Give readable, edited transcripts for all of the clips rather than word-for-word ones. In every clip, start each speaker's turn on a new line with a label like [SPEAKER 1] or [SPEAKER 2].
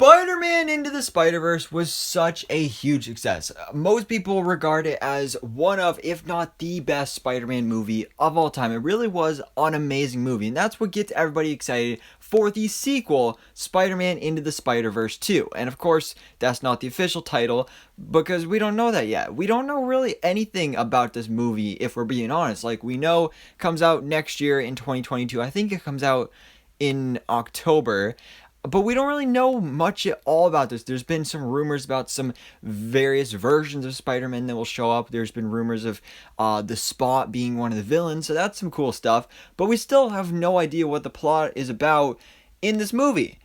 [SPEAKER 1] Spider-Man Into the Spider-Verse was such a huge success. Most people regard it as one of, if not the best Spider-Man movie of all time. It really was an amazing movie, and that's what gets everybody excited for the sequel, Spider-Man Into the Spider-Verse 2. And of course, that's not the official title, because we don't know that yet. We don't know really anything about this movie, if we're being honest. Like, we know it comes out next year in 2022. I think it comes out in October. But we don't really know much at all about this. There's been some rumors about some various versions of Spider-Man that will show up. There's been rumors of the Spot being one of the villains, so that's some cool stuff. But we still have no idea what the plot is about in this movie.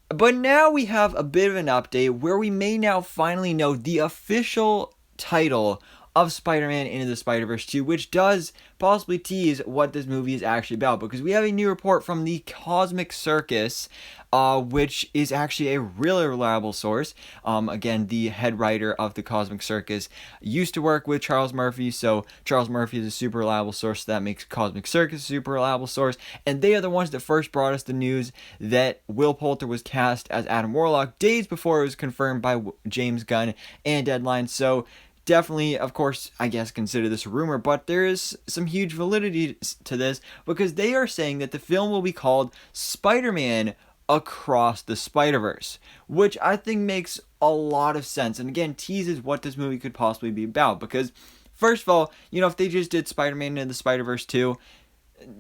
[SPEAKER 1] But now we have a bit of an update where we may now finally know the official title of Spider-Man Into the Spider-Verse 2, which does possibly tease what this movie is actually about, because we have a new report from the Cosmic Circus, which is actually a really reliable source. Again, the head writer of the Cosmic Circus used to work with Charles Murphy, so Charles Murphy is a super reliable source, so that makes Cosmic Circus a super reliable source, and they are the ones that first brought us the news that Will Poulter was cast as Adam Warlock days before it was confirmed by James Gunn and Deadline. So definitely, of course, I guess consider this a rumor, but there is some huge validity to this, because they are saying that the film will be called Spider-Man Across the Spider-Verse, which I think makes a lot of sense, and again, teases what this movie could possibly be about, because first of all, if they just did Spider-Man Into the Spider-Verse 2,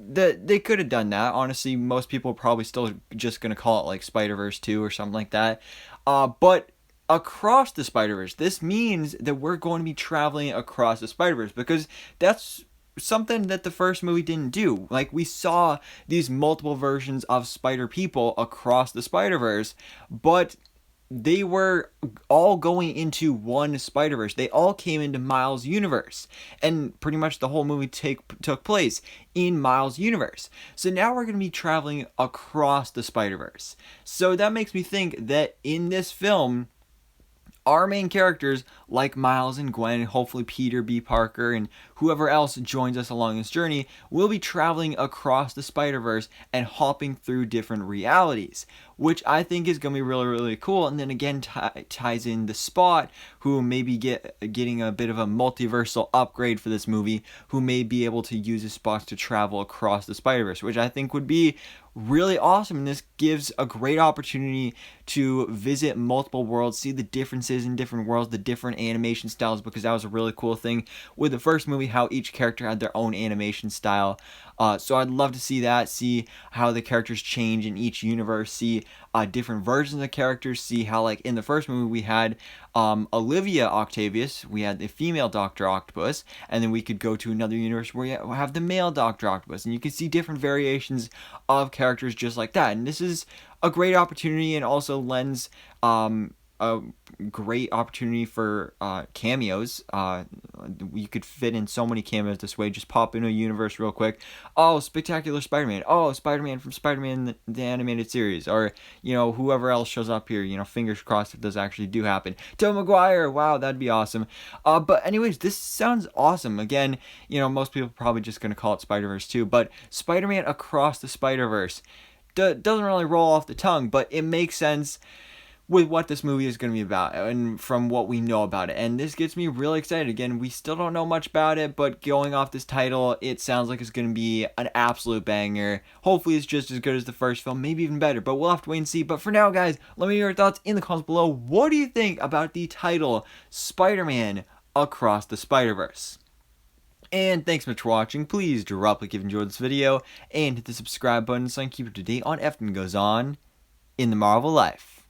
[SPEAKER 1] they could have done that. Honestly, most people are probably still just going to call it like Spider-Verse 2 or something like that, but across the Spider-Verse, this means that we're going to be traveling across the Spider-Verse, because that's something that the first movie didn't do. Like, we saw these multiple versions of Spider-People across the Spider-Verse, but they were all going into one Spider-Verse. They all came into Miles' universe, and pretty much the whole movie took place in Miles' universe. So now we're going to be traveling across the Spider-Verse. So that makes me think that in this film, our main characters, like Miles and Gwen, and hopefully Peter B. Parker, and whoever else joins us along this journey, will be traveling across the Spider-Verse and hopping through different realities, which I think is going to be really, really cool. And then again, ties in the Spot, who may be getting a bit of a multiversal upgrade for this movie, who may be able to use his spots to travel across the Spider-Verse, which I think would be really awesome. And this gives a great opportunity to visit multiple worlds, see the differences in different worlds, the different animation styles, because that was a really cool thing with the first movie, how each character had their own animation style. So I'd love to see that, see how the characters change in each universe, see different versions of characters, see how, like, in the first movie we had Olivia Octavius, we had the female Dr. Octopus, and then we could go to another universe where we have the male Dr. Octopus, and you can see different variations of characters just like that. And this is a great opportunity, and also lends a great opportunity for cameos. You could fit in so many cameos this way. Just pop into a universe real quick. Oh, Spectacular Spider-Man. Oh, Spider-Man from Spider-Man the animated series, or whoever else shows up here. Fingers crossed if those actually do happen. Tobey Maguire. Wow, that'd be awesome. But anyways, this sounds awesome. Again, most people are probably just gonna call it Spider-Verse 2, but Spider-Man Across the Spider-Verse doesn't really roll off the tongue, but it makes sense with what this movie is going to be about, and from what we know about it. And this gets me really excited. Again, we still don't know much about it, but going off this title, it sounds like it's going to be an absolute banger. Hopefully it's just as good as the first film, maybe even better, but we'll have to wait and see. But for now, guys, let me know your thoughts in the comments below. What do you think about the title, Spider-Man Across the Spider-Verse? And thanks so much for watching. Please drop a like if you enjoyed this video, and hit the subscribe button so I can keep up to date on everything that goes on in the Marvel life.